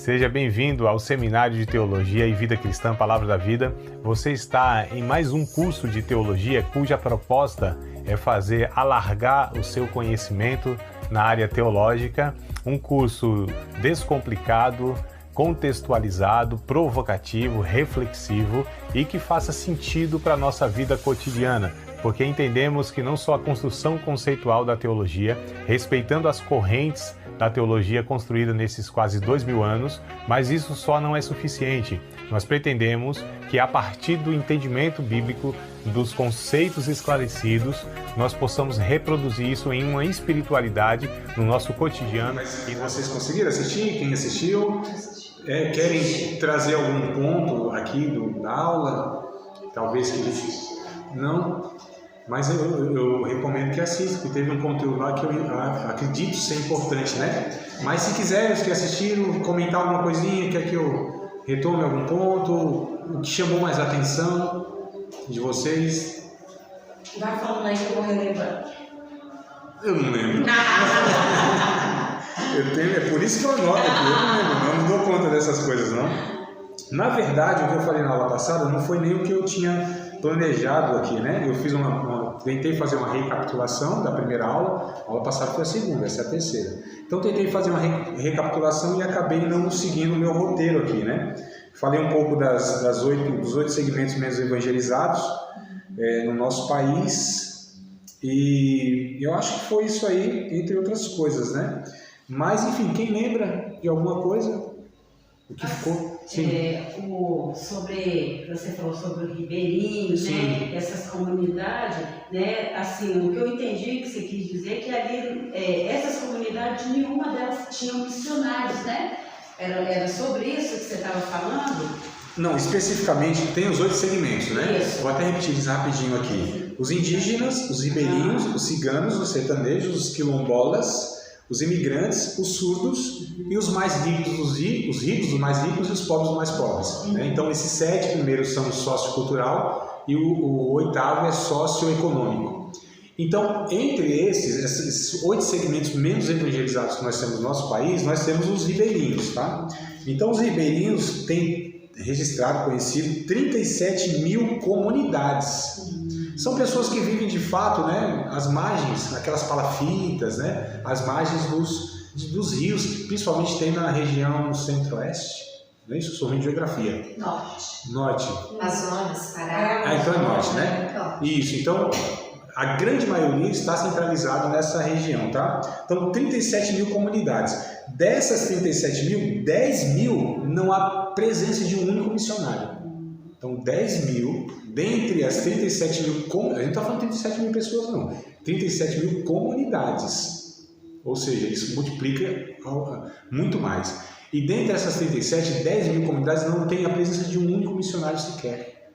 Seja bem-vindo ao Seminário de Teologia e Vida Cristã Palavra da Vida. Você está em mais um curso de teologia cuja proposta é fazer alargar o seu conhecimento na área teológica, um curso descomplicado, contextualizado, provocativo, reflexivo e que faça sentido para a nossa vida cotidiana, porque entendemos que não só a construção conceitual da teologia, respeitando as correntes da teologia construída nesses quase 2000 anos, mas isso só não é suficiente. Nós pretendemos que a partir do entendimento bíblico, dos conceitos esclarecidos, nós possamos reproduzir isso em uma espiritualidade no nosso cotidiano. E vocês conseguiram assistir? Quem assistiu? Querem trazer algum ponto aqui da aula? Talvez que eles... Não? Mas eu recomendo que assista, porque teve um conteúdo lá que eu acredito ser importante, né? Mas se quiserem, os que assistiram, comentar alguma coisinha, quer que eu retome algum ponto, o que chamou mais a atenção de vocês? Vai falando aí que eu vou relembrar. Eu não lembro. É por isso que eu anoto aqui, eu não lembro, não me dou conta dessas coisas, não. Na verdade, o que eu falei na aula passada não foi nem o que eu tinha planejado aqui, né? Eu fiz tentei fazer uma recapitulação da primeira aula, a aula passada foi a segunda, essa é a terceira. Então tentei fazer uma recapitulação e acabei não seguindo o meu roteiro aqui, né? Falei um pouco dos 8 segmentos menos evangelizados no nosso país e eu acho que foi isso aí, entre outras coisas, né? Mas, enfim, quem lembra de alguma coisa? O que ficou? Você falou sobre o Ribeirinho, né? Essas comunidades, né? Assim, o que eu entendi que você quis dizer é que ali, essas comunidades, nenhuma delas tinham missionários, né? Era sobre isso que você estava falando? Não, especificamente tem os 8 segmentos, né? Isso. Vou até repetir eles rapidinho aqui. Os indígenas, os ribeirinhos, os ciganos, os sertanejos, os quilombolas, os imigrantes, os surdos e os mais ricos, os ricos, os mais ricos e os pobres, os mais pobres. Né? Então, esses 7 primeiros são sociocultural e o 8º é socioeconômico. Então, entre esses 8 segmentos menos evangelizados que nós temos no nosso país, nós temos os ribeirinhos, tá? Então, os ribeirinhos têm registrado, conhecido, 37 mil comunidades. São pessoas que vivem de fato, né, às margens, aquelas palafitas, né, às margens dos rios, que principalmente tem na região centro-oeste, não é isso? Sou ruim de geografia. Norte. Amazonas, Pará. Então é norte, né? Isso, então a grande maioria está centralizado nessa região, tá? Então 37 mil comunidades. Dessas 37 mil, 10 mil não há presença de um único missionário. Então 10 mil, dentre as 37 mil, a gente não está falando de 37 mil pessoas não, 37 mil comunidades, ou seja, isso multiplica muito mais. E dentre essas 37, 10 mil comunidades não tem a presença de um único missionário sequer.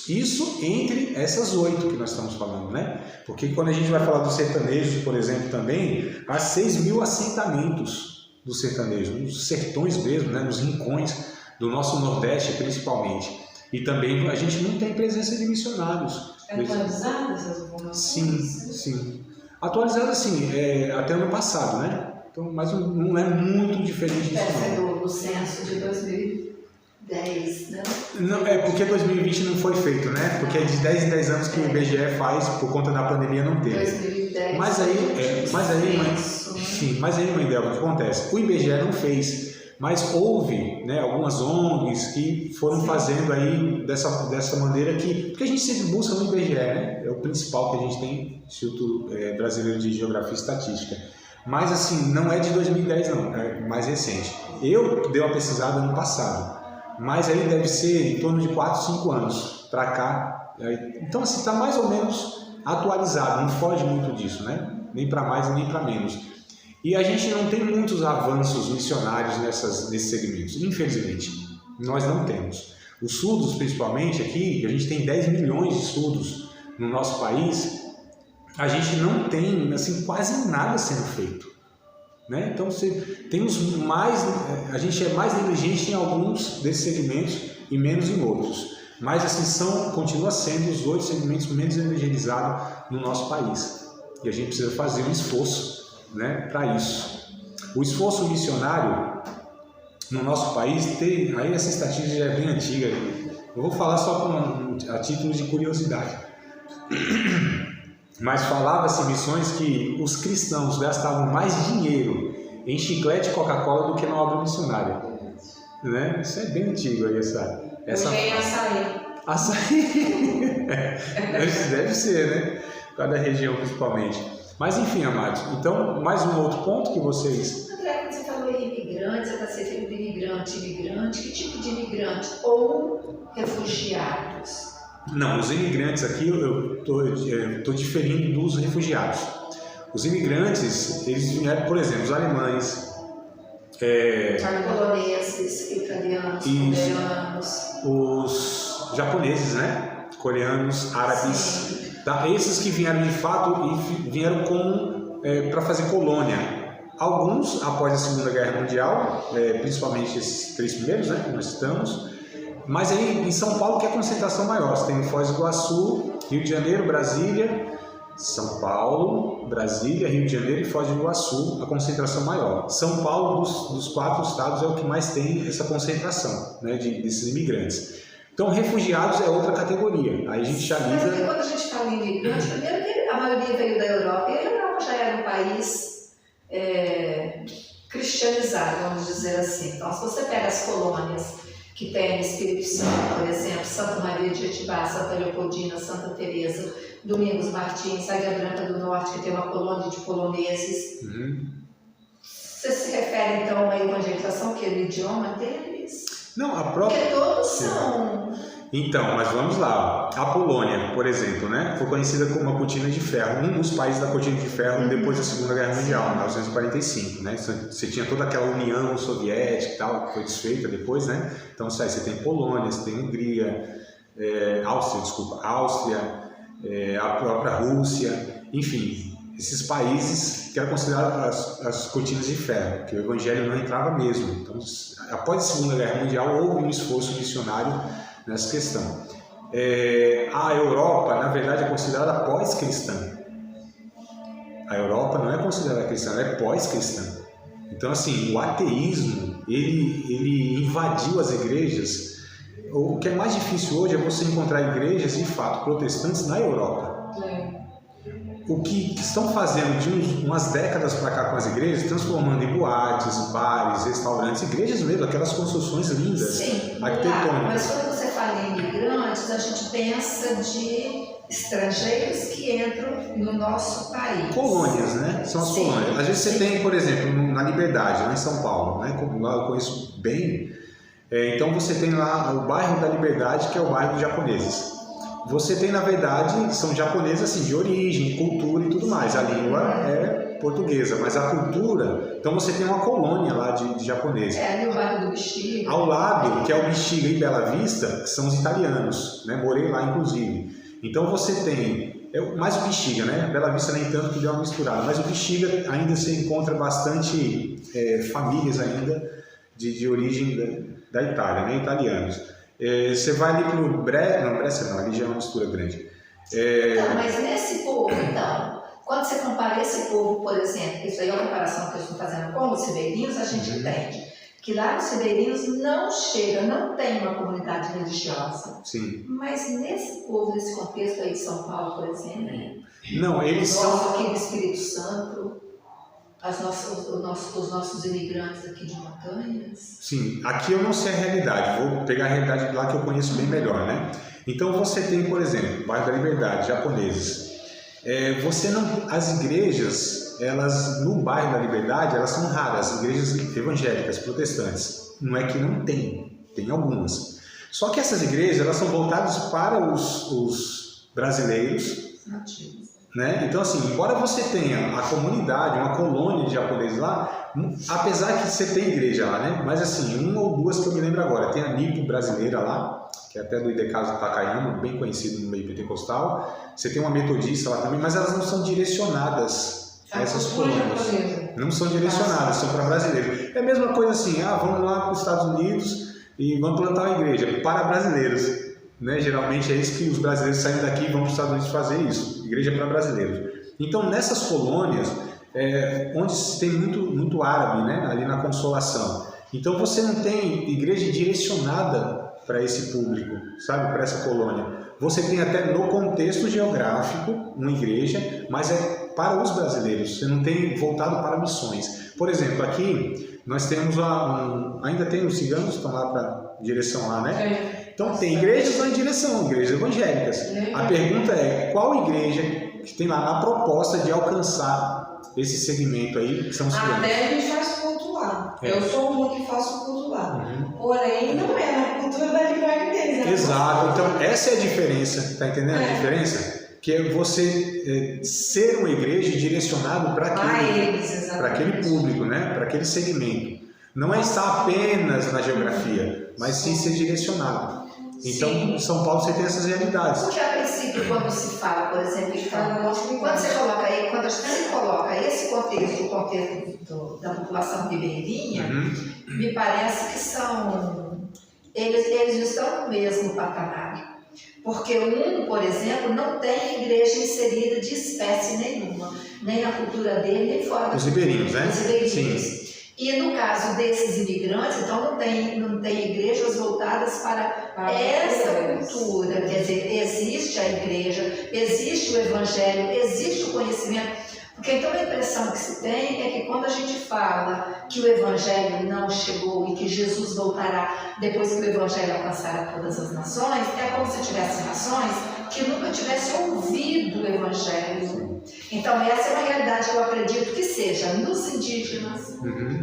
Isso entre essas 8 que nós estamos falando, né? Porque quando a gente vai falar dos sertanejos, por exemplo, também, há 6 mil assentamentos dos sertanejos, nos sertões mesmo, né? Nos rincões do nosso Nordeste principalmente. E também a gente não tem presença de missionários. Atualizadas essas informações? Sim. Atualizadas, sim, até ano passado, né? Então, mas não é muito diferente disso. Do censo de 2010, né? Não, porque 2020 não foi feito, né? Porque é de 10 em 10 anos que o IBGE faz, por conta da pandemia não teve. 2010. Mas aí, mãe Delva, o que acontece? O IBGE não fez. Mas houve, né, algumas ONGs que foram fazendo aí dessa maneira porque a gente sempre busca no IBGE, né? É o principal que a gente tem, Instituto Brasileiro de Geografia e Estatística. Mas assim, não é de 2010 não, é mais recente. Eu dei uma pesquisada ano passado, mas aí deve ser em torno de 4, 5 anos para cá. Então assim, está mais ou menos atualizado, não foge muito disso, né? Nem para mais e nem para menos. E a gente não tem muitos avanços missionários nesses segmentos, infelizmente. Nós não temos. Os surdos, principalmente aqui, a gente tem 10 milhões de surdos no nosso país, a gente não tem assim, quase nada sendo feito. Né? Então, a gente é mais negligente em alguns desses segmentos e menos em outros. Mas assim, continua sendo os 8 segmentos menos evangelizados no nosso país. E a gente precisa fazer um esforço, né, para isso. O esforço missionário no nosso país, tem, aí essa estatística já é bem antiga, eu vou falar só a título de curiosidade, mas falava-se missões que os cristãos gastavam mais dinheiro em chiclete e Coca-Cola do que na obra missionária, né? Isso é bem antigo aí, essa Hoje é açaí. Açaí. Deve ser, né? Cada região principalmente. Mas enfim, amados. Então, mais um outro ponto que vocês... André, quando você falou em imigrantes, você está se referindo a imigrante, que tipo de imigrante? Ou refugiados? Não, os imigrantes aqui eu estou diferindo dos refugiados. Os imigrantes, eles vieram, por exemplo, os alemães, poloneses, italianos, coreanos, os japoneses, né? Coreanos, árabes, tá? Esses que vieram de fato e vieram para fazer colônia. Alguns após a Segunda Guerra Mundial, principalmente esses 3 primeiros, né? Que nós estamos. Mas aí em São Paulo que é a concentração maior. Você tem Foz do Iguaçu, Rio de Janeiro, Brasília, São Paulo, Brasília, Rio de Janeiro e Foz do Iguaçu, a concentração maior. São Paulo, dos 4 estados, é o que mais tem essa concentração, né, desses imigrantes. Então, refugiados é outra categoria. Aí a gente já lida... Mas quando a gente fala em imigrante, primeiro que a maioria veio da Europa, e a Europa já era um país cristianizado, vamos dizer assim. Então, se você pega as colônias que tem Espírito Santo, por exemplo, Santa Maria de Etibá, Santa Leopoldina, Santa Teresa, Domingos Martins, Águia Branca do Norte, que tem uma colônia de poloneses. Você se refere, então, a uma evangelização que é o idioma deles? Não, a própria... Porque todos são... Então, mas vamos lá. A Polônia, por exemplo, né, foi conhecida como a Cortina de Ferro, um dos países da Cortina de Ferro depois da Segunda Guerra Mundial, em 1945. Né? Você tinha toda aquela União Soviética e tal, que foi desfeita depois, né? Então, você tem Polônia, você tem Hungria, Áustria, a própria Rússia, enfim, esses países que eram considerados as cortinas de ferro, que o evangelho não entrava mesmo. Então, após a Segunda Guerra Mundial, houve um esforço missionário nessa questão. A Europa, na verdade, é considerada pós-cristã. A Europa não é considerada cristã, ela é pós-cristã. Então, assim, o ateísmo, ele invadiu as igrejas. O que é mais difícil hoje é você encontrar igrejas, de fato, protestantes na Europa. O que estão fazendo de umas décadas para cá com as igrejas, transformando em boates, bares, restaurantes, igrejas mesmo, aquelas construções lindas, arquitetônicas. Mas quando você fala em imigrantes, a gente pensa de estrangeiros que entram no nosso país. Colônias, né? São as colônias. Às vezes você tem, por exemplo, na Liberdade, lá em São Paulo, né? Como lá eu conheço bem. Então você tem lá o bairro da Liberdade, que é o bairro dos japoneses. Você tem, na verdade, são japoneses assim, de origem, cultura e tudo mais. A língua é portuguesa, mas a cultura... Então você tem uma colônia lá de japoneses. Ali o bairro do Bexiga. Ao lado, que é o Bexiga e Bela Vista, que são os italianos, né? Morei lá, inclusive. Então você tem... mais o Bexiga, né? Bela Vista nem tanto, que deu uma misturada. Mas o Bexiga ainda se encontra bastante famílias ainda de origem da Itália, né? Italianos. Você vai ali para o Brescia não, ali já é uma mistura grande. Então, mas nesse povo, então, quando você compara esse povo, por exemplo, isso aí é uma comparação que eu estou fazendo com os ribeirinhos, a gente entende que lá os ribeirinhos não tem uma comunidade religiosa. Sim. Mas nesse povo, nesse contexto aí de São Paulo, por exemplo, não, eles são aqui do Espírito Santo, os nossos imigrantes aqui de montanhas. Sim, aqui eu não sei a realidade, vou pegar a realidade de lá que eu conheço bem melhor, né? Então você tem, por exemplo, o bairro da Liberdade, japoneses. As igrejas, no bairro da Liberdade, elas são raras, igrejas evangélicas, protestantes. Não é que não tem algumas. Só que essas igrejas, elas são voltadas para os brasileiros nativos. Né? Então, assim, embora você tenha a comunidade, uma colônia de japoneses lá, apesar que você tem igreja lá, né? Mas assim, uma ou duas que eu me lembro agora. Tem a Nipo brasileira lá, que é até do Idecaso Takayama, bem conhecido no meio pentecostal. Você tem uma metodista lá também, mas elas não são direcionadas a essas colônias. Não são direcionadas, são para brasileiros. É a mesma coisa assim, vamos lá para os Estados Unidos e vamos plantar uma igreja para brasileiros. Né? Geralmente é isso que os brasileiros saem daqui e vão para os Estados Unidos fazer isso, igreja para brasileiros. Então nessas colônias, onde se tem muito árabe, né? Ali na Consolação, Então você não tem igreja direcionada para esse público, sabe, para essa colônia. Você tem até no contexto geográfico uma igreja, mas é para os brasileiros, você não tem voltado para missões. Por exemplo, aqui nós temos ainda tem os ciganos que estão lá para direção lá, né? Então tem igrejas lá em direção, igrejas evangélicas. A pergunta é, qual igreja que tem lá a proposta de alcançar esse segmento aí, que são os ciganos? Até a gente faz culto lá. Eu sou uma que faço culto lá. Porém, não é na cultura da linguagem deles. Exato. Então, essa é a diferença. Tá entendendo a diferença? Que é você ser uma igreja direcionado para aquele público, né? Para aquele segmento. Não é estar apenas na geografia, mas sim ser direcionado. Então, em São Paulo você tem essas realidades. Porque a princípio, quando se fala, por exemplo, quando você coloca aí, quando a gente coloca esse contexto, o contexto da população ribeirinha, me parece que eles estão no mesmo patamar. Porque por exemplo, não tem igreja inserida de espécie nenhuma, nem na cultura dele, nem fora da Os ribeirinhos, né? Os ribeirinhos. Sim. E no caso desses imigrantes, então não tem igrejas voltadas para essa cultura. Quer dizer, existe a igreja, existe o evangelho, existe o conhecimento. Porque então a impressão que se tem é que quando a gente fala que o evangelho não chegou e que Jesus voltará depois que o evangelho alcançar todas as nações, é como se tivesse nações que nunca tivessem ouvido o evangelho. Então essa é uma realidade que eu acredito que seja nos indígenas,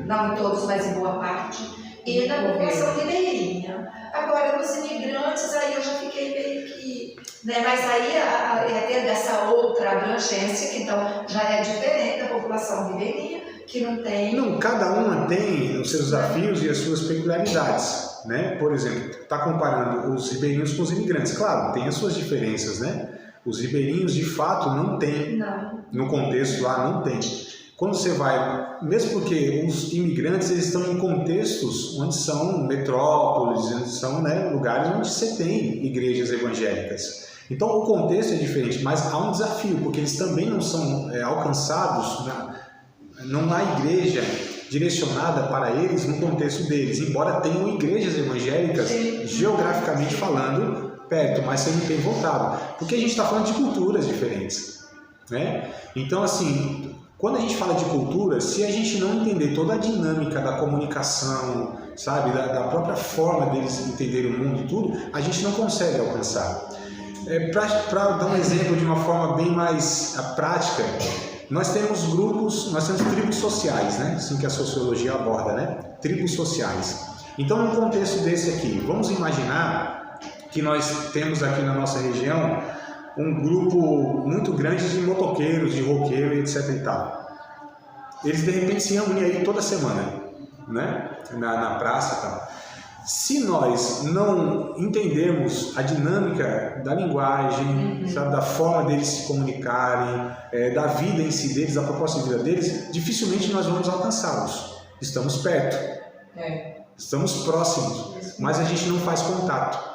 não em todos, mas em boa parte, e na população ribeirinha. Agora, nos imigrantes, aí eu já fiquei meio que... Né? Mas aí é ter dessa outra abrangência, que então já é diferente da população ribeirinha, que não tem... Não, cada uma tem os seus desafios e as suas peculiaridades, né? Por exemplo, está comparando os ribeirinhos com os imigrantes. Claro, tem as suas diferenças, né? Os ribeirinhos, de fato, não tem. Não. No contexto lá, não tem. Quando você vai, mesmo porque os imigrantes eles estão em contextos onde são metrópoles, onde são, né, lugares onde você tem igrejas evangélicas. Então o contexto é diferente, mas há um desafio, porque eles também não são alcançados, não há igreja direcionada para eles no contexto deles, embora tenham igrejas evangélicas, geograficamente falando, perto, mas você não tem voltado, porque a gente está falando de culturas diferentes, né? Então assim... Quando a gente fala de cultura, se a gente não entender toda a dinâmica da comunicação, sabe, da própria forma deles entenderem o mundo e tudo, a gente não consegue alcançar. Para dar um exemplo de uma forma bem mais prática, nós temos tribos sociais, né? Assim que a sociologia aborda, né? Tribos sociais. Então, num contexto desse aqui, vamos imaginar que nós temos aqui na nossa região um grupo muito grande de motoqueiros, de roqueiros, etc e tal. Eles de repente se reúnem aí toda semana, né? Na praça e tal. Se nós não entendermos a dinâmica da linguagem, sabe, da forma deles se comunicarem, da vida em si deles, da proposta de vida deles, dificilmente nós vamos alcançá-los. Estamos perto, estamos próximos, mas a gente não faz contato.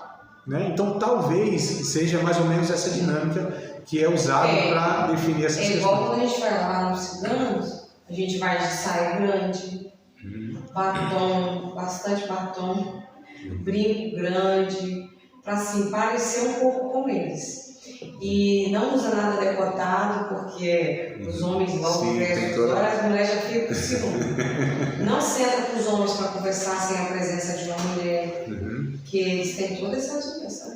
Né? Então talvez seja mais ou menos essa dinâmica que é usada para definir essas questões. Igual quando a gente vai lá nos ciganos, a gente vai de saia grande, batom, bastante batom, brinco grande, para assim parecer um pouco com eles. E não usa nada decotado, porque os homens vão conversar, as mulheres já ficam com ciúme. Não senta com os homens para conversar sem a presença de uma mulher, que eles têm toda essa dimensão.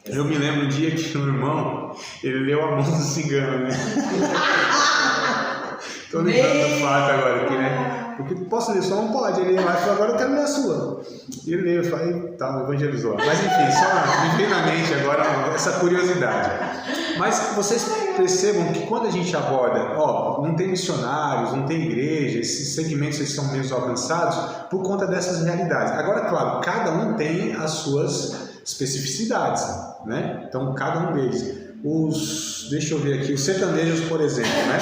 Eu me lembro um dia que um irmão, ele leu a mão do cigano, né? Tô lembrando do fato agora aqui, né? Porque posso ler, só não pode. Ele lá e falou, agora eu quero ler a sua. E ele leu, falei, tá, evangelizou. Mas enfim, só me veio na mente agora essa curiosidade. Mas vocês percebam que quando a gente aborda, não tem missionários, não tem igreja, esses segmentos eles são menos alcançados por conta dessas realidades. Agora, claro, cada um tem as suas especificidades, né? Então, cada um deles. Deixa eu ver aqui, os sertanejos, por exemplo, né?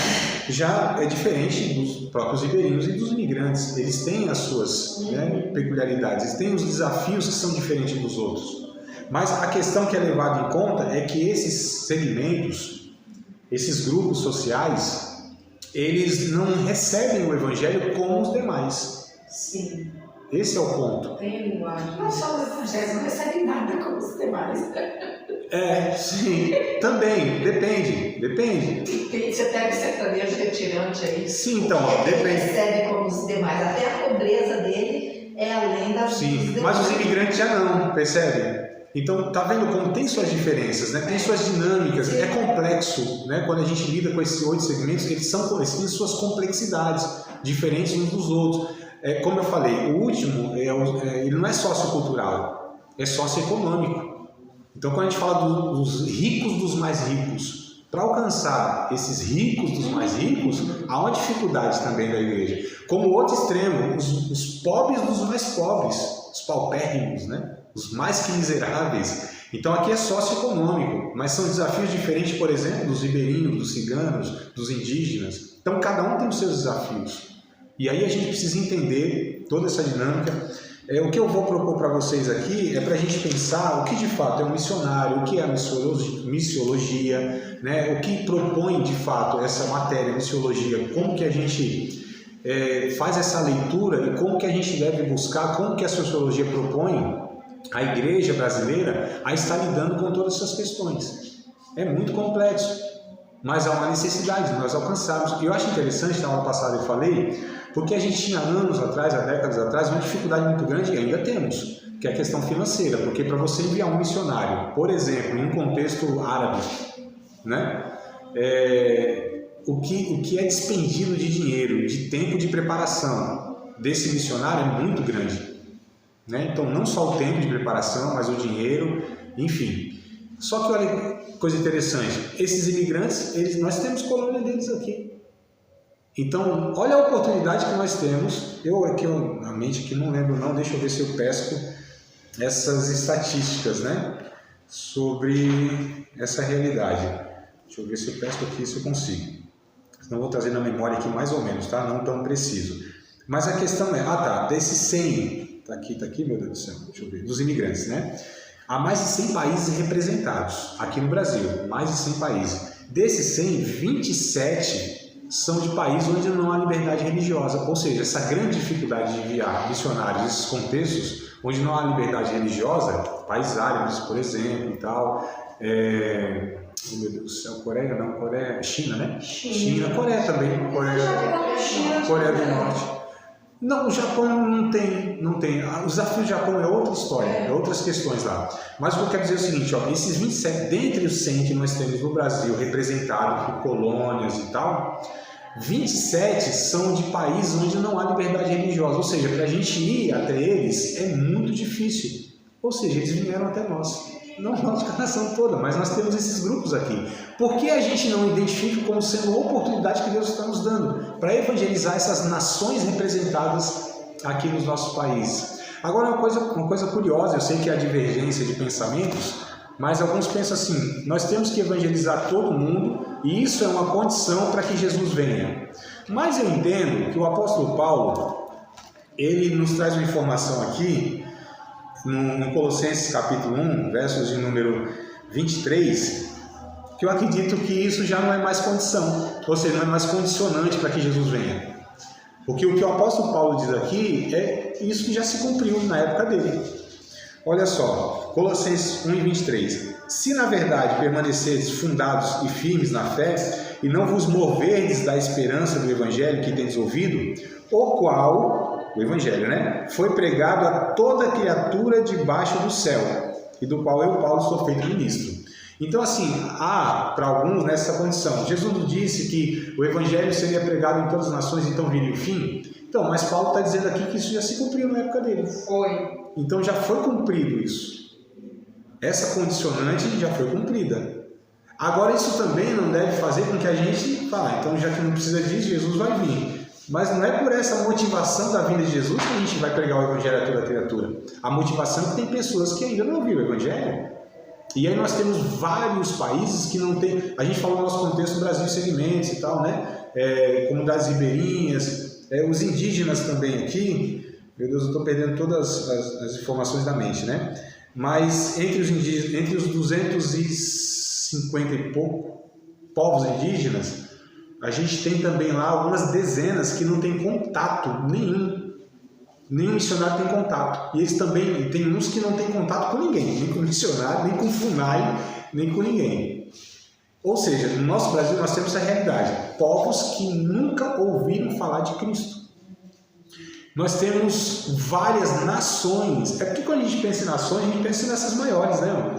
Já é diferente dos próprios ribeirinhos e dos imigrantes. Eles têm as suas peculiaridades, eles têm os desafios que são diferentes dos outros. Mas a questão que é levada em conta é que esses segmentos, esses grupos sociais, eles não recebem o evangelho como os demais. Sim. Esse é o ponto. Tem linguagem. Não só os evangélicos não recebem nada como os demais. Sim, também, depende. Você pega o sertanejo retirante aí. Sim, então, ele depende. recebe como os demais. Até a pobreza dele é além das dos Sim, demais. mas os imigrantes já não, percebe? Então, tá vendo como tem suas diferenças, né? Tem suas dinâmicas, é complexo, né? Quando a gente lida com esses 8 segmentos, eles têm suas complexidades, diferentes uns dos outros. Como eu falei, o último, ele não é sociocultural, é socioeconômico. Então, quando a gente fala dos ricos dos mais ricos, para alcançar esses ricos dos mais ricos, há uma dificuldade também da igreja. Como outro extremo, os pobres dos mais pobres, os paupérrimos, né? Os mais que miseráveis. Então aqui é socioeconômico, mas são desafios diferentes, por exemplo, dos ribeirinhos, dos ciganos, dos indígenas. Então cada um tem os seus desafios. E aí a gente precisa entender toda essa dinâmica. O que eu vou propor para vocês aqui é para a gente pensar o que de fato é um missionário, o que é a missiologia, né? O que propõe de fato essa matéria, missiologia, como que a gente faz essa leitura e como que a gente deve buscar, como que a sociologia propõe a igreja brasileira a estar lidando com todas essas questões. É muito complexo, mas há uma necessidade de nós alcançarmos. Eu acho interessante, na aula passada eu falei, porque a gente tinha anos atrás, há décadas atrás, uma dificuldade muito grande, e ainda temos, que é a questão financeira, porque para você enviar um missionário, por exemplo, em um contexto árabe, né, o que é despendido de dinheiro, de tempo de preparação desse missionário é muito grande. Né? Então, não só o tempo de preparação, mas o dinheiro, enfim. Só que olha que coisa interessante, esses imigrantes, nós temos colônia deles aqui. Então, olha a oportunidade que nós temos. Na mente aqui não lembro não, deixa eu ver se eu pesco essas estatísticas, né? Sobre essa realidade. Deixa eu ver se eu pesco aqui, se eu consigo. Senão eu vou trazer na memória aqui mais ou menos, tá? Não tão preciso. Mas a questão é, desses 100... Está aqui, meu Deus do céu, deixa eu ver, dos imigrantes, né? Há mais de 100 países representados aqui no Brasil, mais de 100 países. Desses 100, 27 são de países onde não há liberdade religiosa, ou seja, essa grande dificuldade de enviar missionários nesses contextos onde não há liberdade religiosa, países árabes, por exemplo, e tal, meu Deus do céu, China, né? China, Coreia também, Coreia do Norte. Não, o Japão não tem. O desafio do Japão é outra história, é outras questões lá. Mas o que eu quero dizer é o seguinte, esses 27, dentre os 100 que nós temos no Brasil, representados por colônias e tal, 27 são de países onde não há liberdade religiosa. Ou seja, para a gente ir até eles é muito difícil. Ou seja, eles vieram até nós. Não nós de nação toda, mas nós temos esses grupos aqui. Por que a gente não identifica como sendo uma oportunidade que Deus está nos dando para evangelizar essas nações representadas aqui nos nossos países? Agora, uma coisa curiosa, eu sei que há divergência de pensamentos, mas alguns pensam assim, nós temos que evangelizar todo mundo e isso é uma condição para que Jesus venha. Mas eu entendo que o apóstolo Paulo, ele nos traz uma informação aqui, no Colossenses capítulo 1, versos de número 23, que eu acredito que isso já não é mais condição, ou seja, não é mais condicionante para que Jesus venha. Porque o que o apóstolo Paulo diz aqui é isso que já se cumpriu na época dele. Olha só, Colossenses 1 e 23. Se na verdade permanecerdes fundados e firmes na fé, e não vos moverdes da esperança do evangelho que tendes ouvido, o qual... o Evangelho, né? Foi pregado a toda criatura debaixo do céu, e do qual eu, Paulo, sou feito ministro. Então, assim, há para alguns nessa condição. Jesus nos disse que o Evangelho seria pregado em todas as nações, então viria o fim. Então, mas Paulo está dizendo aqui que isso já se cumpriu na época dele. Foi. Então já foi cumprido isso. Essa condicionante já foi cumprida. Agora, isso também não deve fazer com que a gente fale, então já que não precisa disso, Jesus vai vir. Mas não é por essa motivação da vinda de Jesus que a gente vai pregar o Evangelho a toda criatura. A motivação é que tem pessoas que ainda não ouviram o Evangelho. E aí nós temos vários países que não tem... A gente falou no nosso contexto, Brasil segmentos e tal, né? Comunidades ribeirinhas, os indígenas também aqui. Meu Deus, eu estou perdendo todas as informações da mente, né? Mas entre os indígenas, entre os 250 e pouco povos indígenas, a gente tem também lá algumas dezenas que não tem contato nenhum nenhum missionário tem contato. E eles também, tem uns que não têm contato com ninguém, nem com missionário, nem com FUNAI, nem com ninguém. Ou seja, no nosso Brasil nós temos essa realidade, povos que nunca ouviram falar de Cristo. Nós temos várias nações, é porque quando a gente pensa em nações, a gente pensa nessas maiores, né?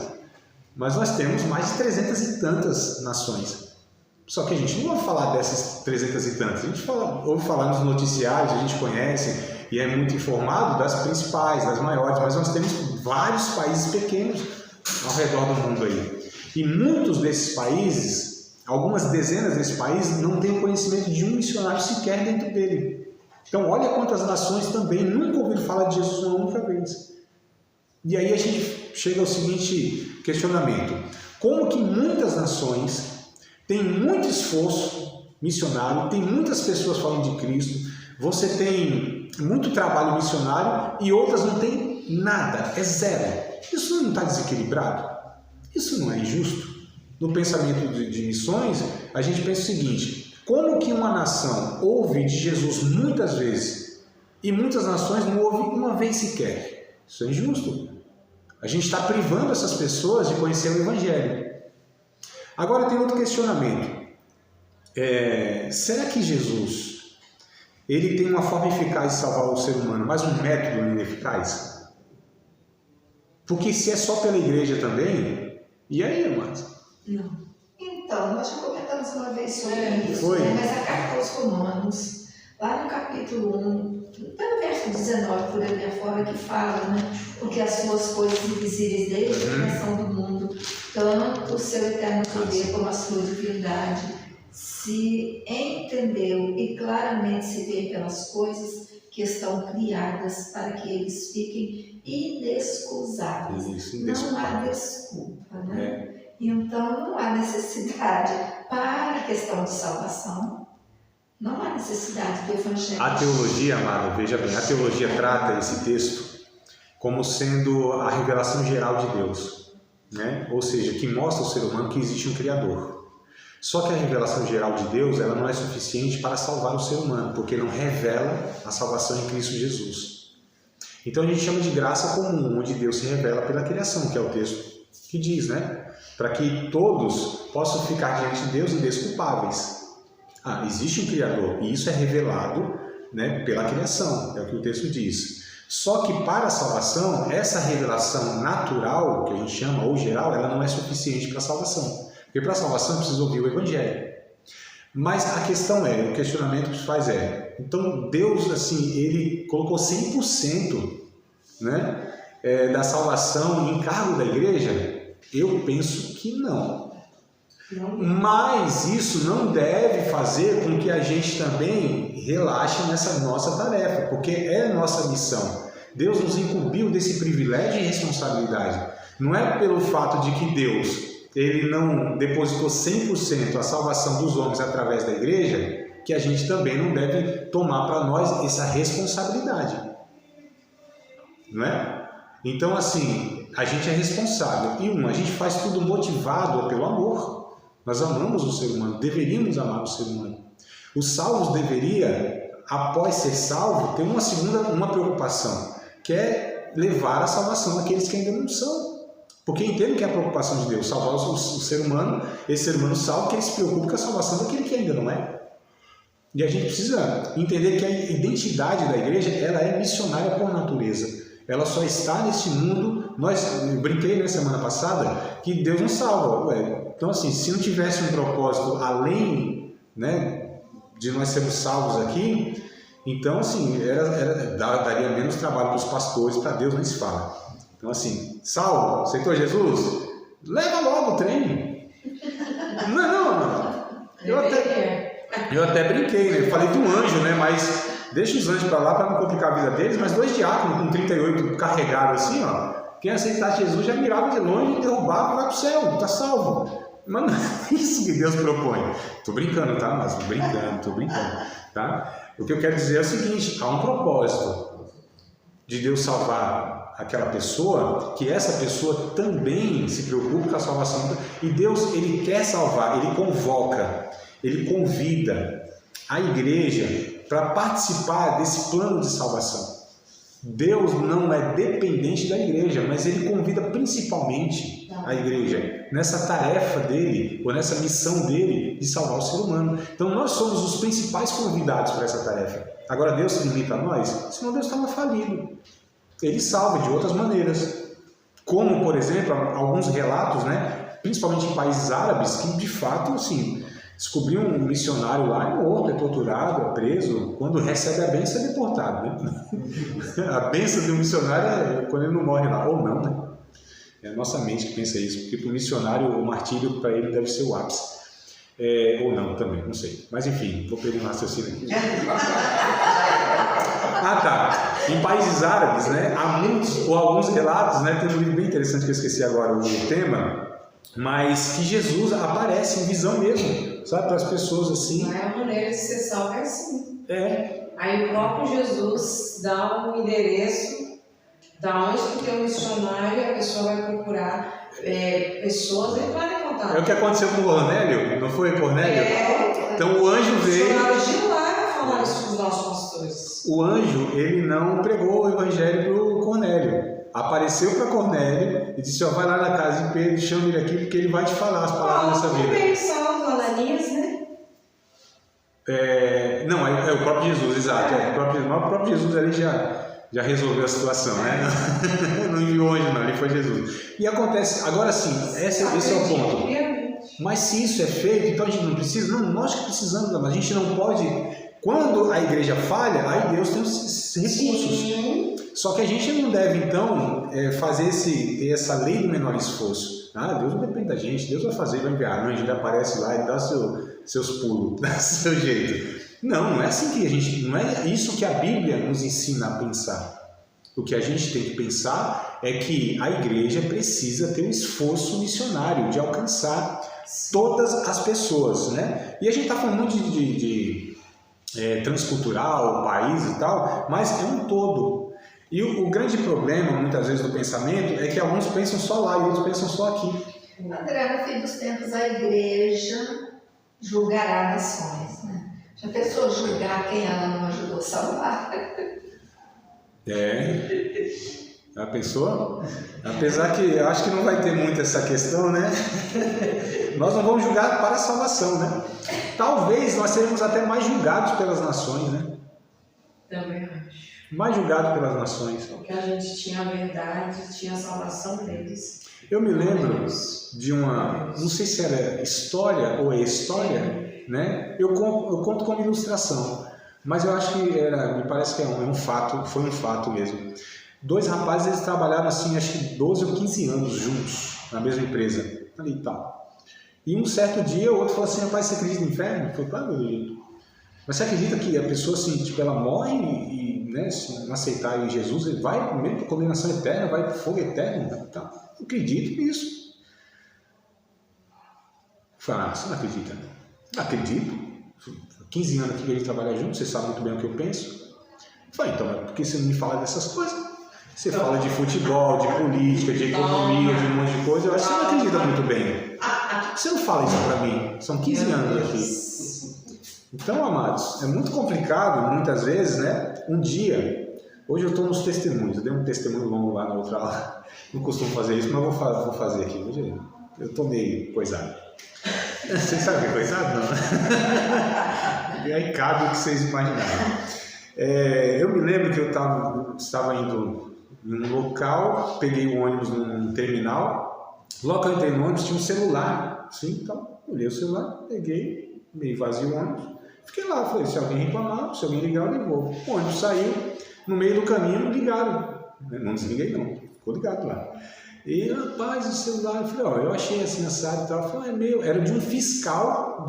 Mas nós temos mais de 300 e tantas nações. Só que a gente não ouve falar dessas 300 e tantas, a gente ouve falar nos noticiários, a gente conhece e é muito informado das principais, das maiores, mas nós temos vários países pequenos ao redor do mundo aí. E muitos desses países, algumas dezenas desses países, não têm o conhecimento de um missionário sequer dentro dele. Então olha quantas nações também nunca ouviram falar de Jesus uma única vez. E aí a gente chega ao seguinte questionamento: como que muitas nações têm muito esforço missionário, tem muitas pessoas falando de Cristo, você tem muito trabalho missionário e outras não têm nada, é zero. Isso não está desequilibrado? Isso não é injusto? No pensamento de missões, a gente pensa o seguinte: como que uma nação ouve de Jesus muitas vezes e muitas nações não ouvem uma vez sequer? Isso é injusto. A gente está privando essas pessoas de conhecer o Evangelho. Agora tem outro questionamento. Será que Jesus ele tem uma forma eficaz de salvar o ser humano, mas um método ineficaz? Porque se é só pela igreja também, e aí, irmãs? Não. Então, nós já comentamos uma vez sobre isso, Foi. né? Mas a carta aos Romanos, lá no capítulo 1, no verso 19, por ali afora, que fala, né? Porque as suas coisas invisíveis desde a criação do mundo, tanto o seu eterno poder como a sua divindade, se entendeu e claramente se vê pelas coisas que estão criadas para que eles fiquem inexcusáveis. Não há desculpa, né? Então não há necessidade para a questão de salvação, não há necessidade do Evangelho. A teologia, amado, veja bem, a teologia trata esse texto como sendo a revelação geral de Deus, né? Ou seja, que mostra ao ser humano que existe um Criador. Só que a revelação geral de Deus, ela não é suficiente para salvar o ser humano, porque não revela a salvação em Cristo Jesus. Então a gente chama de graça comum, onde Deus se revela pela criação, que é o texto que diz, né? Para que todos possam ficar diante de Deus indesculpáveis. Existe um Criador, e isso é revelado, né, pela criação, é o que o texto diz. Só que para a salvação, essa revelação natural, que a gente chama, ou geral, ela não é suficiente para a salvação. Porque para a salvação precisa ouvir o Evangelho. Mas a questão o questionamento que se faz então Deus, assim, ele colocou 100%, né, da salvação em encargo da igreja? Eu penso que não. Mas isso não deve fazer com que a gente também relaxe nessa nossa tarefa, porque é nossa missão. Deus nos incumbiu desse privilégio e responsabilidade. Não é pelo fato de que Deus ele não depositou 100% a salvação dos homens através da igreja, que a gente também não deve tomar para nós essa responsabilidade. Não é? Então, assim, a gente é responsável. E a gente faz tudo motivado pelo amor. Nós amamos o ser humano, deveríamos amar o ser humano. Os salvos deveria, após ser salvo, ter uma preocupação, que é levar a salvação daqueles que ainda não são. Porque entendo que é a preocupação de Deus, salvar o ser humano, esse ser humano salvo, que ele se preocupa com a salvação daquele que ainda não é. E a gente precisa entender que a identidade da igreja, ela é missionária por natureza. Ela só está nesse mundo. Eu brinquei na semana passada que Deus nos salva. Então, assim, se não tivesse um propósito além, né, de nós sermos salvos aqui, então, assim, daria menos trabalho para os pastores, para Deus nem se fala. Então, assim, salvo, aceitou Jesus? Leva logo o trem. Não. Eu até brinquei, né? Falei de um anjo, né? Mas deixa os anjos para lá para não complicar a vida deles. Mas 2 diáconos com 38 carregados assim, ó. Quem aceitasse Jesus já mirava de longe, derrubava e vai para o céu, está salvo. Mas não é isso que Deus propõe. Tô brincando, tá? Mas tô brincando, tá? O que eu quero dizer é o seguinte: há um propósito de Deus salvar aquela pessoa, que essa pessoa também se preocupe com a salvação. E Deus, ele quer salvar, ele convoca, ele convida a igreja para participar desse plano de salvação. Deus não é dependente da igreja, mas ele convida principalmente a igreja nessa tarefa dele, ou nessa missão dele de salvar o ser humano. Então nós somos os principais convidados para essa tarefa. Agora Deus se limita a nós? Senão Deus estava falido. Ele salva de outras maneiras. Como, por exemplo, alguns relatos, né, principalmente em países árabes, que de fato, assim, descobriu um missionário lá, é morto, é torturado, é preso. Quando recebe a bênção, é deportado, né? A bênção de um missionário é quando ele não morre lá, ou não, né? É a nossa mente que pensa isso, porque para o missionário o martírio para ele deve ser o ápice. Ou não também, não sei. Mas enfim, vou perder um raciocínio aqui. Ah, tá. Em países árabes, né, há muitos ou alguns relatos, né, tem um livro bem interessante que eu esqueci agora o tema, mas que Jesus aparece em visão mesmo, sabe, para as pessoas assim. Não é a maneira de ser salvo, é assim. É. Aí o próprio Jesus dá um endereço da onde que tem um missionário, a pessoa vai procurar pessoas e vai contar. É o que aconteceu com Cornélio, não foi, Cornélio? Então o anjo veio. De lá falar isso para os nossos pastores. O anjo, ele não pregou o evangelho para o Cornélio. Apareceu para Cornélio e disse: ó, vai lá na casa de Pedro, chama ele aqui porque ele vai te falar as palavras dessa vida. Também salvo Ananias, né? Não, é o próprio Jesus, exato. O próprio Jesus ali já resolveu a situação, né? Não enviou anjo, não, ele foi Jesus. E acontece, agora sim, esse é o ponto. Mas se isso é feito, então a gente não precisa? Não, nós que precisamos, mas a gente não pode. Quando a igreja falha, aí Deus tem os recursos. Sim. Só que a gente não deve, então, ter essa lei do menor esforço. Deus não depende da gente, Deus vai fazer, vai enviar anjo, ele aparece lá, ele dá seus pulos, dá seu jeito. Não é assim que a gente, não é isso que a Bíblia nos ensina a pensar. O que a gente tem que pensar é que a igreja precisa ter um esforço missionário de alcançar todas as pessoas, né? E a gente está falando muito de transcultural, país e tal, mas é um todo. E o grande problema, muitas vezes, do pensamento é que alguns pensam só lá e outros pensam só aqui. André, no fim dos tempos, a igreja julgará nações, né? Já pensou julgar quem ela não ajudou a salvar? Já pensou? Apesar que eu acho que não vai ter muito essa questão, né? Nós não vamos julgar para a salvação, né? Talvez nós seremos até mais julgados pelas nações, né? Também acho. Mais julgados pelas nações. Porque a gente tinha a verdade, tinha a salvação deles. Eu me lembro de uma, não sei se era história ou história, né? Eu conto como ilustração, mas eu acho que me parece que é um fato, foi um fato mesmo. 2 rapazes, eles trabalharam assim, acho que 12 ou 15 anos juntos, na mesma empresa, ali e tal. E um certo dia o outro falou assim: rapaz, você acredita no inferno? Eu falei: claro, eu acredito. Mas você acredita que a pessoa, assim, tipo, ela morre e né, se não aceitar em Jesus, ele vai mesmo para a condenação eterna, vai para o fogo eterno? Tá. Eu acredito nisso. Eu falei: você não acredita? Não acredito. 15 anos aqui que a gente trabalha junto, você sabe muito bem o que eu penso. Eu falei: então, por que você não me fala dessas coisas? Você fala de futebol, de política, de economia, de um monte de coisa, eu acho que você não acredita muito bem. Você não fala isso para mim, são 15 anos aqui. Então, amados, é muito complicado, muitas vezes, né? Um dia, hoje eu estou nos testemunhos, eu dei um testemunho longo lá na outra aula, não costumo fazer isso, mas vou fazer aqui. Hoje eu estou meio coisado. Vocês sabem o que é coisado? Não. E aí cabe o que vocês imaginaram. Eu me lembro que eu estava indo num local, peguei o ônibus num terminal, logo que eu entrei no ônibus tinha um celular, assim, então olhei o celular, peguei, meio vazio o ônibus, fiquei lá, falei: se alguém reclamar, se alguém ligar, eu ligo. O ônibus saiu, no meio do caminho ligaram, não desliguei não, ficou ligado lá. E rapaz, o celular, eu falei: eu achei assim assado e tal. Eu falei: é meu, era de um fiscal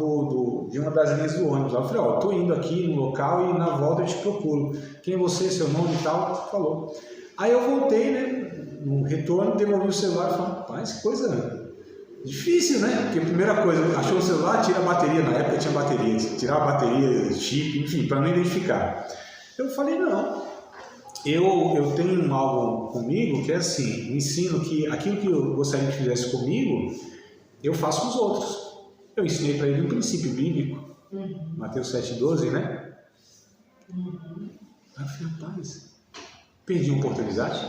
de uma das linhas do ônibus. Eu falei: eu tô indo aqui no local e na volta eu te procuro. Quem é você, seu nome e tal? Falou. Aí eu voltei, né, no retorno, devolvi o celular e falei: rapaz, que coisa difícil, né? Porque a primeira coisa, achou o celular, tira a bateria, na época tinha bateria, tirar a bateria, chip, enfim, para não identificar. Eu falei: não. Eu tenho algo comigo que é assim, eu ensino que aquilo que eu gostaria que fizesse comigo, eu faço com os outros. Eu ensinei para ele um princípio bíblico, Mateus 7,12, né? Aí eu falei: rapaz, Perdi a oportunidade?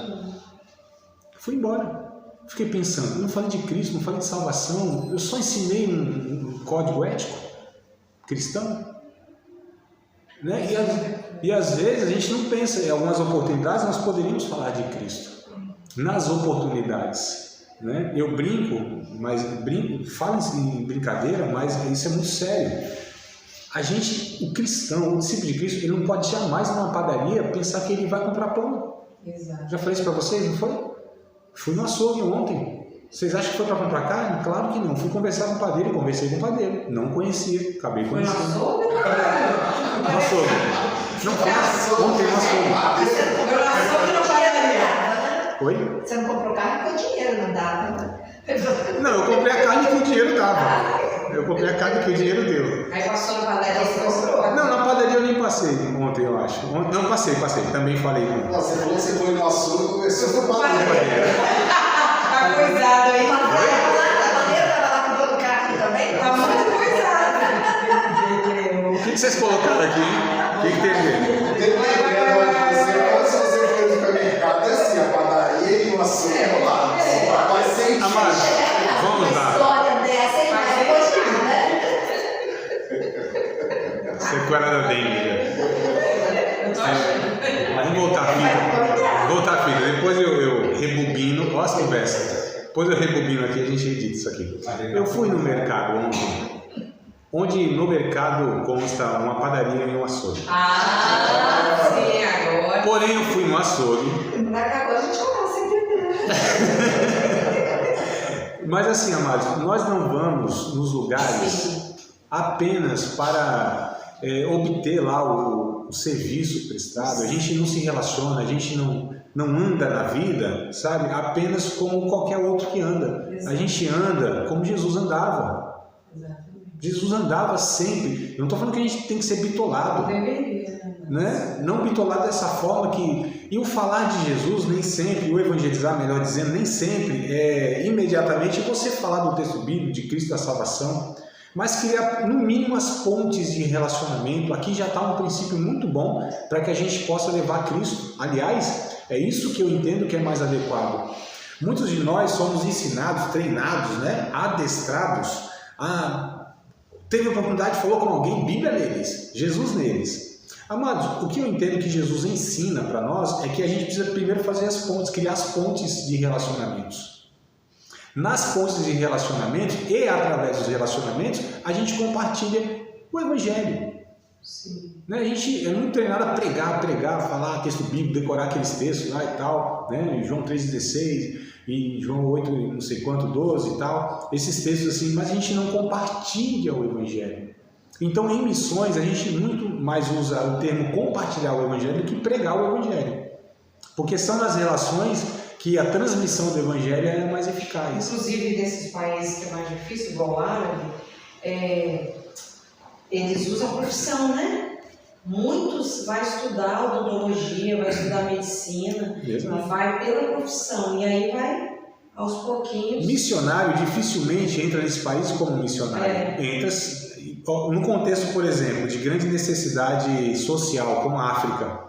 Fui embora. Fiquei pensando, não falei de Cristo, não falei de salvação, eu só ensinei um código ético cristão. Né? E às vezes a gente não pensa, em algumas oportunidades nós poderíamos falar de Cristo. Nas oportunidades. Né? Eu falo em brincadeira, mas isso é muito sério. O cristão, o discípulo de Cristo, ele não pode jamais ir numa padaria pensar que ele vai comprar pão. Exato. Já falei isso para vocês, não foi? Fui no açougue ontem. Vocês acham que foi para comprar carne? Claro que não. Fui conversar com o padeiro, conversei com o padeiro. Não conhecia, acabei conhecendo. Foi no açougue? No açougue. Não foi ontem no açougue. Você não comprou carne, não pagaria. Oi? Você não comprou carne com dinheiro, não dava. Não, eu comprei a carne que o dinheiro dava. Eu comprei a carne que o dinheiro deu. Aí passou na padaria Você e comprou? Não, na padaria eu nem passei ontem, eu acho. Não, passei. Também falei. Não, você falou que você foi no açougue e começou a padaria. Tá coisado aí. A bandeira estava lá comprando carne também? Tá muito coisado. O que vocês colocaram aqui? O que tem a ver? Dependendo onde você for, se você for no supermercado, é assim, a padaria e o açougue ao lado. Vai ser Amado, vamos lá. História dessa, hein? Mas gostar, né? Sequela da dengue. Eu tô achando. Vamos voltar a fita. Depois eu rebobino. Olha as conversas. Depois eu rebobino aqui e a gente edita isso aqui. Eu fui no mercado ontem, onde no mercado consta uma padaria e um açougue. Ah, sim, agora. Porém, eu fui no açougue. Agora a gente começa a entender. Mas assim, amados, nós não vamos nos lugares apenas para obter lá o serviço prestado. A gente não se relaciona, a gente não anda na vida, sabe, apenas como qualquer outro que anda. A gente anda como Jesus andava. Jesus andava sempre. Eu não estou falando que a gente tem que ser bitolado. Deveria, Né? Não bitolado dessa forma que... E o falar de Jesus nem sempre, o evangelizar, melhor dizendo, nem sempre é imediatamente você falar do texto bíblico, de Cristo da salvação, mas criar no mínimo as pontes de relacionamento. Aqui já está um princípio muito bom para que a gente possa levar Cristo. Aliás, é isso que eu entendo que é mais adequado. Muitos de nós somos ensinados, treinados, né? Adestrados teve a oportunidade, falou com alguém, Bíblia neles, Jesus neles. Amados, o que eu entendo que Jesus ensina para nós é que a gente precisa primeiro fazer as pontes, criar as pontes de relacionamentos. Nas pontes de relacionamentos e através dos relacionamentos, a gente compartilha o Evangelho. Sim. Né? A gente é muito treinado a pregar, falar texto bíblico, decorar aqueles textos lá e tal, né? João 3,16 e João 8, não sei quanto, 12 e tal, esses textos assim, mas a gente não compartilha o Evangelho. Então, em missões, a gente muito mais usa o termo compartilhar o Evangelho do que pregar o Evangelho. Porque são nas relações que a transmissão do Evangelho é mais eficaz. Inclusive, nesses países que é mais difícil, igual o árabe, eles usam a profissão, né? Muitos vai estudar odontologia, vai estudar medicina, Exato. vai pela profissão, e aí vai aos pouquinhos. Missionário dificilmente entra nesse país como missionário. Entra no contexto, por exemplo, de grande necessidade social, como a África.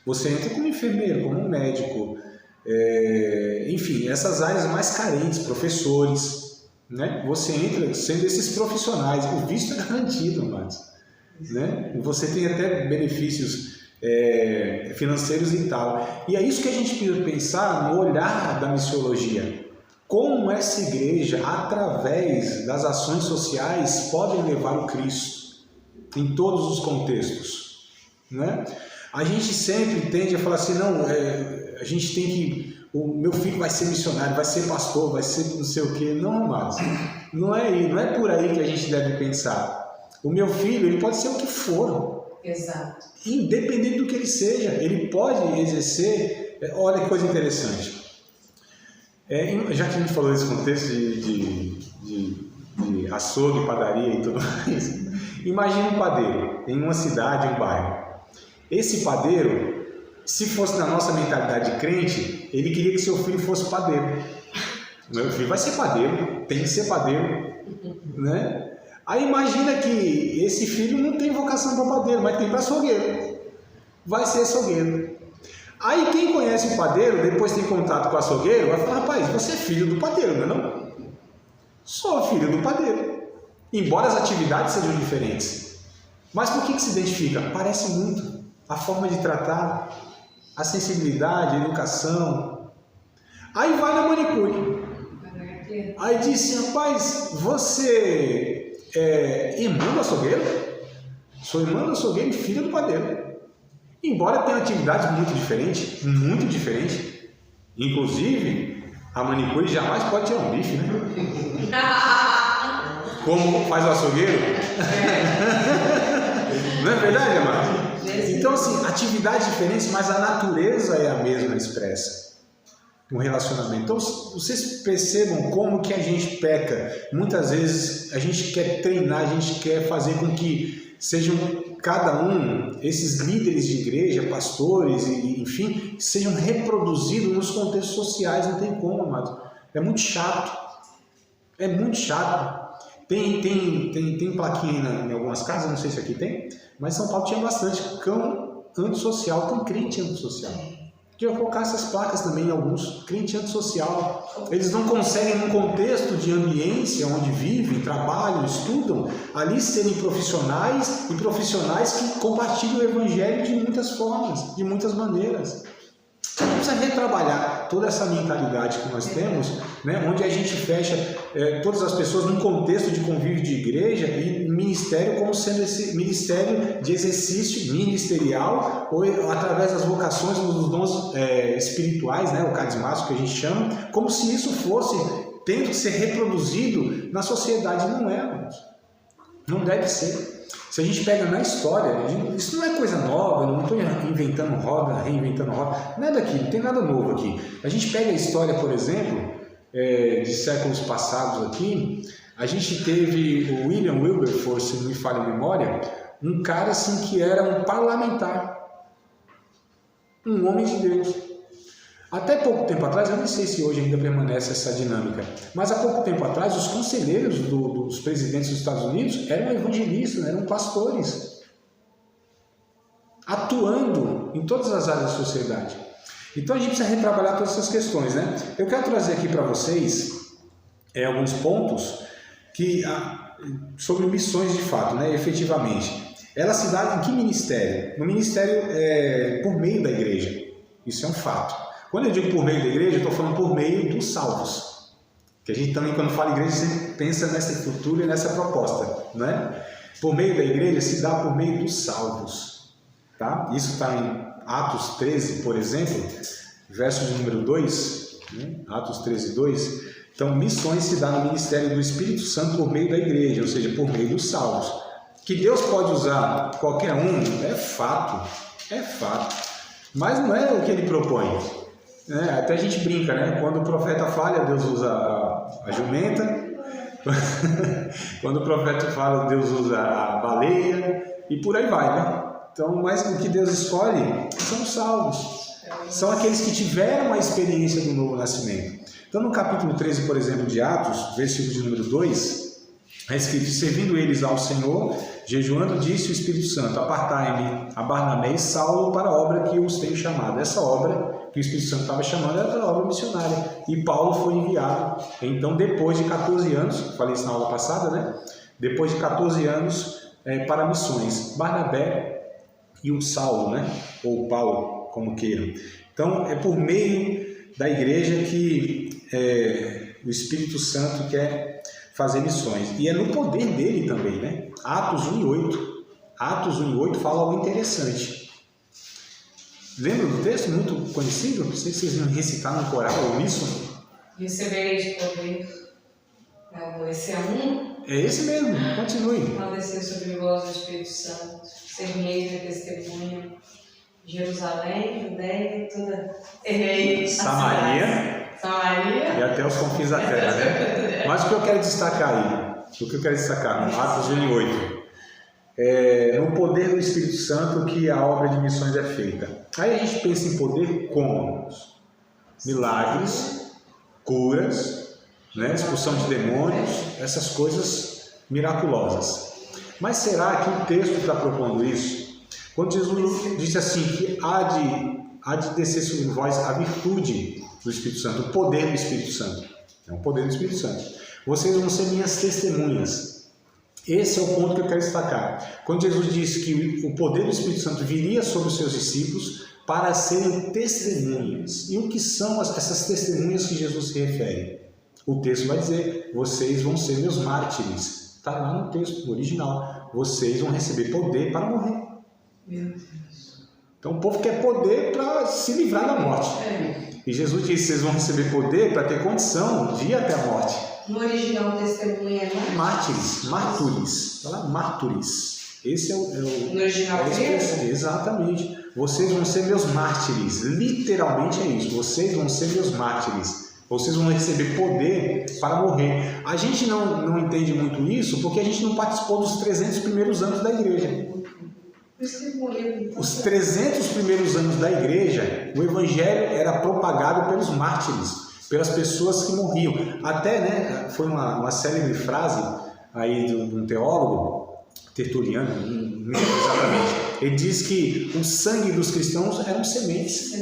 Você entra como enfermeiro, como um médico, enfim, essas áreas mais carentes, professores, né? Você entra sendo esses profissionais, o visto é garantido, mas, né? Você tem até benefícios financeiros e tal. E é isso que a gente precisa pensar no olhar da missiologia. Como essa igreja, através das ações sociais, pode levar o Cristo em todos os contextos, né? A gente sempre tende a falar assim, não, a gente tem que, o meu filho vai ser missionário, vai ser pastor, vai ser não sei o quê. Não, mas não é por aí que a gente deve pensar. O meu filho, ele pode ser o que for. Exato. Independente do que ele seja, ele pode exercer. Olha que coisa interessante. Já que a gente falou desse contexto de açougue, padaria e tudo mais, imagine um padeiro em uma cidade, um bairro. Esse padeiro, se fosse na nossa mentalidade de crente, ele queria que seu filho fosse padeiro. Meu filho vai ser padeiro, tem que ser padeiro, né? Aí imagina que esse filho não tem vocação para padeiro, mas tem para açougueiro. Vai ser açougueiro. Aí quem conhece o padeiro, depois tem contato com o açougueiro, vai falar, rapaz, você é filho do padeiro, não é não? Sou filho do padeiro. Embora as atividades sejam diferentes. Mas por que se identifica? Parece muito. A forma de tratar, a sensibilidade, a educação. Aí vai na manicure. Aí disse, rapaz, você é irmã do açougueiro? Sou irmã do açougueiro e filha do padeiro. Embora tenha atividades muito diferentes, inclusive a manicure jamais pode tirar um bife, né? Como faz o açougueiro? Não é verdade, amado? Então, assim, atividades diferentes, mas a natureza é a mesma expressa no relacionamento. Então, vocês percebam como que a gente peca. Muitas vezes a gente quer treinar, a gente quer fazer com que sejam cada um, esses líderes de igreja, pastores, enfim, sejam reproduzidos nos contextos sociais. Não tem como, amado. É muito chato. É muito chato. Tem plaquinha em algumas casas, não sei se aqui tem, mas São Paulo tinha bastante cão antissocial, tem crente antissocial. Queria colocar essas placas também em alguns, crente antissocial. Eles não conseguem, num contexto de ambiência onde vivem, trabalham, estudam, ali serem profissionais e profissionais que compartilham o evangelho de muitas formas, de muitas maneiras. A gente precisa retrabalhar toda essa mentalidade que nós temos, né, onde a gente fecha todas as pessoas num contexto de convívio de igreja e ministério como sendo esse ministério de exercício ministerial ou através das vocações, dos dons espirituais, né, o carismático que a gente chama, como se isso fosse tendo que ser reproduzido na sociedade. Não é, irmãos. Não deve ser. Se a gente pega na história, isso não é coisa nova, não estou inventando roda, reinventando roda, nada aqui, não tem nada novo aqui. A gente pega a história, por exemplo, de séculos passados aqui, a gente teve o William Wilberforce, se não me falha a memória, um cara assim que era um parlamentar, um homem de Deus. Até pouco tempo atrás, eu não sei se hoje ainda permanece essa dinâmica, mas há pouco tempo atrás os conselheiros dos presidentes dos Estados Unidos eram evangelistas, eram pastores, atuando em todas as áreas da sociedade. Então a gente precisa retrabalhar todas essas questões, né? Eu quero trazer aqui para vocês alguns pontos sobre missões de fato, né? Efetivamente. Ela se dá em que ministério? No ministério por meio da igreja, isso é um fato. Quando eu digo por meio da igreja, eu estou falando por meio dos salvos. Que a gente também, quando fala igreja, sempre pensa nessa estrutura e nessa proposta, né? Por meio da igreja se dá por meio dos salvos. Tá? Isso está em Atos 13, por exemplo, verso de número 2, né? Atos 13, 2. Então, missões se dá no ministério do Espírito Santo por meio da igreja, ou seja, por meio dos salvos. Que Deus pode usar qualquer um, é fato, mas não é o que ele propõe. Até a gente brinca, né? Quando o profeta falha, Deus usa a jumenta. Quando o profeta fala, Deus usa a baleia. E por aí vai, né? Então, mas o que Deus escolhe são os salvos. São aqueles que tiveram a experiência do novo nascimento. Então, no capítulo 13, por exemplo, de Atos, versículo de número 2, é escrito: servindo eles ao Senhor, jejuando, disse o Espírito Santo: apartai-me a Barnabé e Saulo para a obra que os tenho chamado. Essa obra que o Espírito Santo estava chamando era a obra missionária. E Paulo foi enviado. Então, depois de 14 anos, falei isso na aula passada, né? Depois de 14 anos para missões. Barnabé e o Saulo, né? Ou Paulo, como queiram. Então, é por meio da igreja que o Espírito Santo quer fazer missões. E é no poder dele também, né? Atos 1:8. Atos 1:8 fala algo interessante. Lembra do texto muito conhecido? Não sei se vocês vão recitar no coral ou isso. Recebereis poder. Esse é um. É esse mesmo, continue. Vai descer sobre vós o Espírito Santo. Ser-me-eis minha testemunha. Jerusalém, Judéia, toda. Samaria. E até os confins da terra, né? Mas o que eu quero destacar aí? Atos 1:8. No poder do Espírito Santo que a obra de missões é feita. Aí a gente pensa em poder como? Milagres, curas, né? Expulsão de demônios, essas coisas miraculosas. Mas será que o texto está propondo isso? Quando Jesus disse assim, que há de descer sobre vós a virtude do Espírito Santo, o poder do Espírito Santo. É o poder do Espírito Santo. Vocês vão ser minhas testemunhas. Esse é o ponto que eu quero destacar. Quando Jesus disse que o poder do Espírito Santo viria sobre os seus discípulos para serem testemunhas. E o que são essas testemunhas que Jesus se refere? O texto vai dizer, vocês vão ser meus mártires. Está lá no texto original. Vocês vão receber poder para morrer. Meu Deus. Então o povo quer poder para se livrar da morte. E Jesus disse, vocês vão receber poder para ter condição de ir até a morte. No original, testemunha é Mártires, mártures. Fala mártures. Esse é o no original grego? Exatamente. Vocês vão ser meus mártires. Literalmente é isso. Vocês vão ser meus mártires. Vocês vão receber poder para morrer. A gente não entende muito isso porque a gente não participou dos 300 primeiros anos da igreja. Os 300 primeiros anos da igreja, o evangelho era propagado pelos mártires, pelas pessoas que morriam. Até, né, foi uma célebre frase aí de um teólogo, Tertuliano, não sei exatamente. Ele diz que o sangue dos cristãos eram sementes.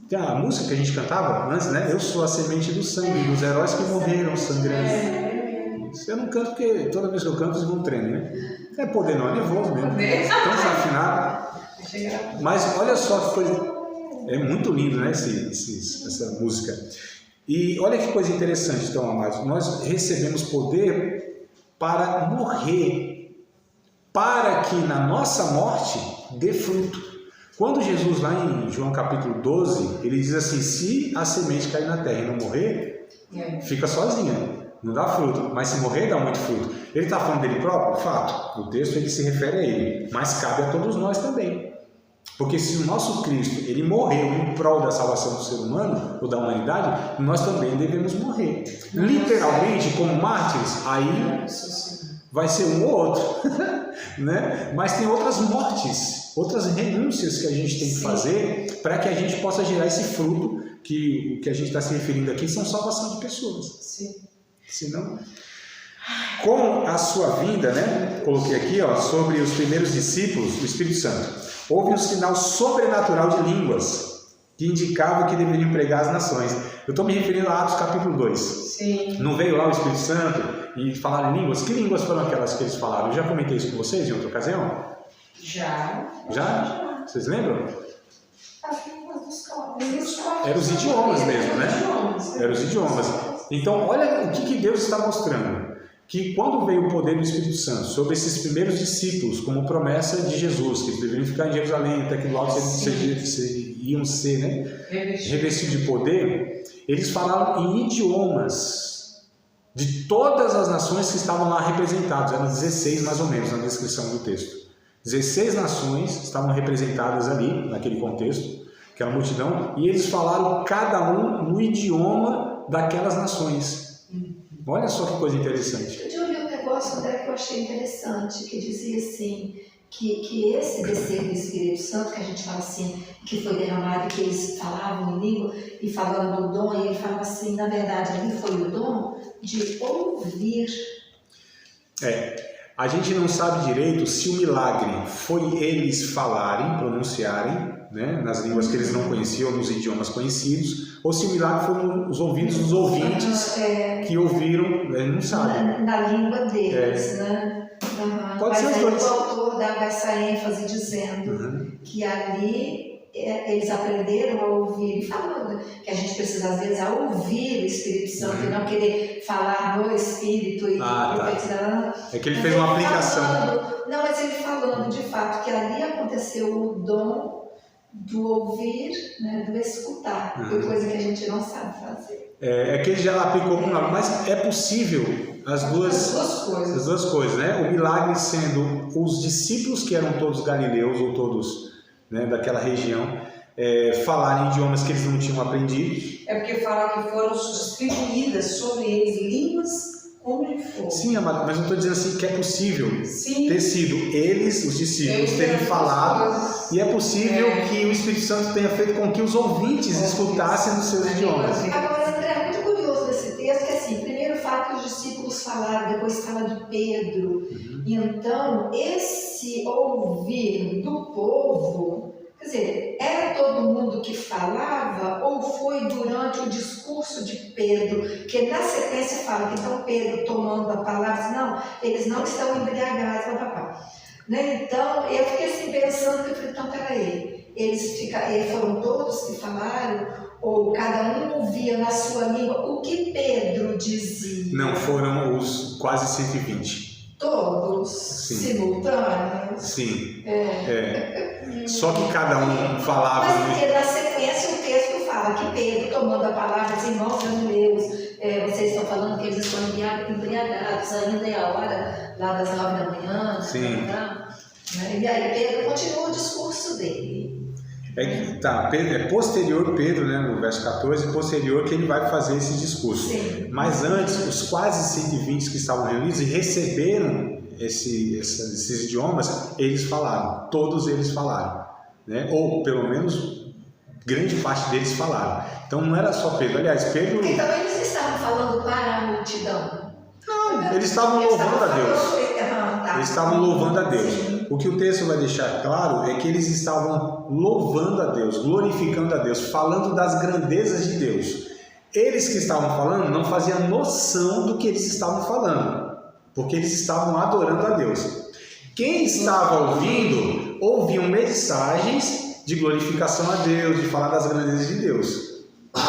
Tem a música que a gente cantava antes, né? Eu sou a semente do sangue, dos heróis que morreram sangrando. Eu não canto porque toda vez que eu canto, eles vão tremer, né? É poder não, é nervoso mesmo. Tão desafinado. Mas olha só que coisa. É muito lindo, né? Essa música. E olha que coisa interessante, então, amados. Nós recebemos poder para morrer, para que na nossa morte dê fruto. Quando Jesus, lá em João capítulo 12, ele diz assim: se a semente cair na terra e não morrer, fica sozinha. Não dá fruto, mas se morrer, dá muito fruto. Ele está falando dele próprio? Fato. O texto ele se refere a ele, mas cabe a todos nós também. Porque se o nosso Cristo ele morreu em prol da salvação do ser humano, ou da humanidade, nós também devemos morrer. Literalmente, como mártires, aí vai ser um ou outro. Né? Mas tem outras mortes, outras renúncias que a gente tem que fazer para que a gente possa gerar esse fruto, que o que a gente está se referindo aqui são salvação de pessoas. Sim. Senão, com a sua vinda, né? Coloquei aqui, ó, sobre os primeiros discípulos do Espírito Santo, houve um sinal sobrenatural de línguas que indicava que deveriam pregar as nações. Eu estou me referindo a Atos capítulo 2. Sim. Não veio lá o Espírito Santo e falaram em línguas? Que línguas foram aquelas que eles falaram? Eu já comentei isso com vocês em outra ocasião? Já? Vocês lembram? As línguas dos corpos. Eram os idiomas mesmo, né? Eram os idiomas. Então, olha o que Deus está mostrando. Que quando veio o poder do Espírito Santo sobre esses primeiros discípulos, como promessa de Jesus, que eles deveriam ficar em Jerusalém, até que logo iam ser, né, revestidos de poder, eles falaram em idiomas de todas as nações que estavam lá representadas. Eram 16 mais ou menos na descrição do texto. 16 nações estavam representadas ali, naquele contexto, aquela multidão, e eles falaram cada um no idioma daquelas nações. Olha só que coisa interessante. Eu ouvi um negócio, André, que eu achei interessante, que dizia assim, que esse descer do Espírito Santo, que a gente fala assim, que foi derramado, que eles falavam em língua, e falando do dom, e ele falava assim, na verdade, ali foi o dom de ouvir. A gente não sabe direito se o milagre foi eles falarem, pronunciarem, né, nas línguas que eles não conheciam, nos idiomas conhecidos, ou se o milagre foi nos ouvidos dos ouvintes que ouviram, não sabe. Na língua deles, né? Pode ser Mas os dois. o autor dava essa ênfase dizendo que ali eles aprenderam a ouvir, e falando que a gente precisa às vezes a ouvir o Espírito Santo e não querer falar no Espírito e É que ele fez uma aplicação. Não, mas ele falando de fato que ali aconteceu o dom do ouvir, né, do escutar, que é coisa que a gente não sabe fazer. É que ele já aplicou com nada, mas é possível as duas coisas, né? O milagre sendo os discípulos que eram todos galileus ou todos, né, daquela região, falarem idiomas que eles não tinham aprendido. É porque fala que foram distribuídas sobre eles línguas como de fogo. Sim, amado, mas eu estou dizendo assim que é possível ter sido eles, os discípulos, terem falado, e é possível que o Espírito Santo tenha feito com que os ouvintes escutassem nos seus idiomas. Agora, André, é muito curioso desse texto, que assim, primeiro fala que os discípulos falaram, depois fala de Pedro. Então, esse ouvir do povo, quer dizer, era todo mundo que falava ou foi durante o discurso de Pedro? Que na sequência fala que então Pedro tomando a palavra, disse, não, eles não estão embriagados, papapá. Né? Então, eu fiquei assim pensando, que eu falei, então, peraí, eles foram todos que falaram, ou cada um ouvia na sua língua o que Pedro dizia? Não, foram os quase 120. Todos simultâneos? Sim. Só que cada um falava... Mas porque na sequência o texto fala que Pedro, tomando a palavra, diz, irmãos galileus, vocês estão falando que eles estão embriagados, ainda é a hora lá das 9 da manhã. Sim. E aí Pedro continua o discurso dele. É posterior Pedro, né, no verso 14, posterior que ele vai fazer esse discurso. Sim. Mas antes, os quase 120 que estavam reunidos e receberam esses idiomas, eles falaram, todos eles falaram, né? Ou pelo menos grande parte deles falaram. Então não era só Pedro, aliás, Pedro... Então eles estavam falando para a multidão. Não, eles estavam louvando a Deus. Eles estavam louvando a Deus. O que o texto vai deixar claro é que eles estavam louvando a Deus, glorificando a Deus, falando das grandezas de Deus. Eles que estavam falando não faziam noção do que eles estavam falando, porque eles estavam adorando a Deus. Quem estava ouvindo, ouviam mensagens de glorificação a Deus, de falar das grandezas de Deus.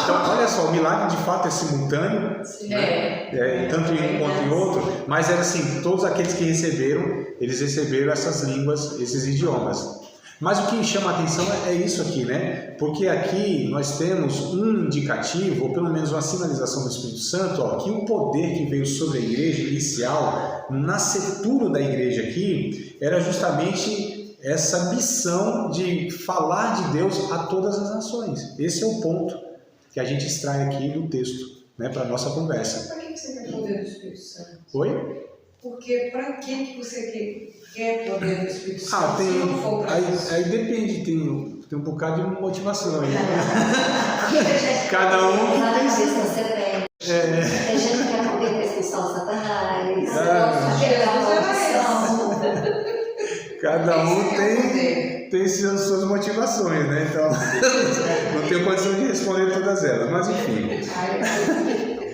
Então, olha só, o milagre de fato é simultâneo, né? Tanto em um quanto em outro, mas era assim, todos aqueles que receberam, eles receberam essas línguas, esses idiomas. Mas o que chama a atenção é isso aqui, né? Porque aqui nós temos um indicativo, ou pelo menos uma sinalização do Espírito Santo, ó, que o poder que veio sobre a igreja inicial, no nascituro da igreja aqui, era justamente essa missão de falar de Deus a todas as nações. Esse é o ponto que a gente extrai aqui do texto, né, para a nossa conversa. Para que você quer poder do Espírito Santo? Oi? Porque para que você quer poder do Espírito Santo? Tem, se não for para isso? aí depende, tem um bocado de motivação aí. Cada um que tem seu. Você tem. Tem gente que quer poder expulsar o Satanás. Cada um tem suas motivações, né? Então, não tenho condição de responder todas elas, mas enfim.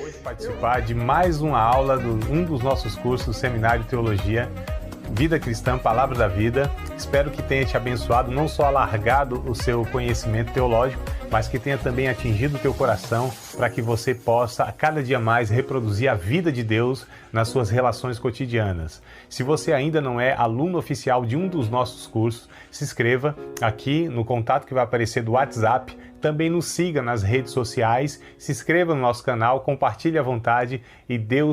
Hoje participar de mais uma aula de um dos nossos cursos, Seminário de Teologia, Vida Cristã, Palavra da Vida. Espero que tenha te abençoado, não só alargado o seu conhecimento teológico, mas que tenha também atingido o teu coração para que você possa, a cada dia mais, reproduzir a vida de Deus nas suas relações cotidianas. Se você ainda não é aluno oficial de um dos nossos cursos, se inscreva aqui no contato que vai aparecer do WhatsApp. Também nos siga nas redes sociais, se inscreva no nosso canal, compartilhe à vontade e Deus